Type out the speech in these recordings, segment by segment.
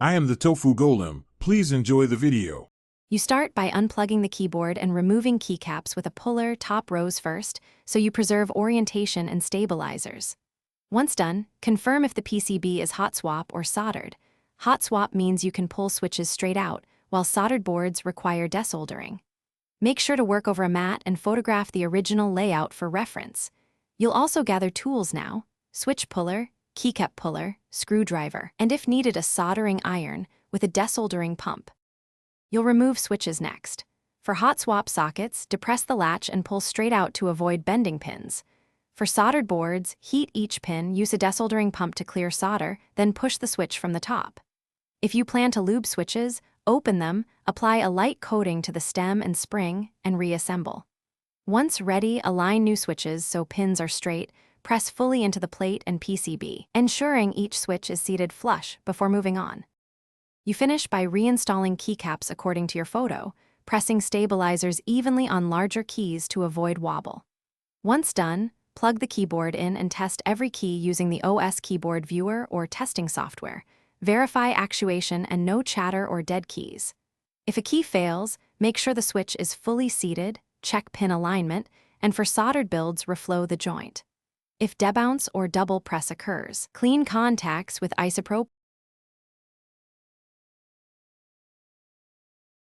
I am the Tofu Golem. Please enjoy the video. You start by unplugging the keyboard and removing keycaps with a puller top rows first, so you preserve orientation and stabilizers. Once done, confirm if the PCB is hot swap or soldered. Hot swap means you can pull switches straight out, while soldered boards require desoldering. Make sure to work over a mat and photograph the original layout for reference. You'll also gather tools now: switch puller, keycap puller, screwdriver, and if needed a soldering iron with a desoldering pump. You'll remove switches next. For hot swap sockets, depress the latch and pull straight out to avoid bending pins. For soldered boards, heat each pin, use a desoldering pump to clear solder, then push the switch from the top. If you plan to lube switches, open them, apply a light coating to the stem and spring, and reassemble. Once ready, align new switches so pins are straight, press fully into the plate and PCB, ensuring each switch is seated flush before moving on. You finish by reinstalling keycaps according to your photo, pressing stabilizers evenly on larger keys to avoid wobble. Once done, plug the keyboard in and test every key using the OS Keyboard Viewer or testing software. Verify actuation and no chatter or dead keys. If a key fails, make sure the switch is fully seated, check pin alignment, and for soldered builds, reflow the joint. If debounce or double press occurs, clean contacts with isopropyl.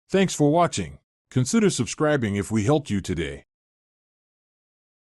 Thanks for watching. Consider subscribing if we helped you today.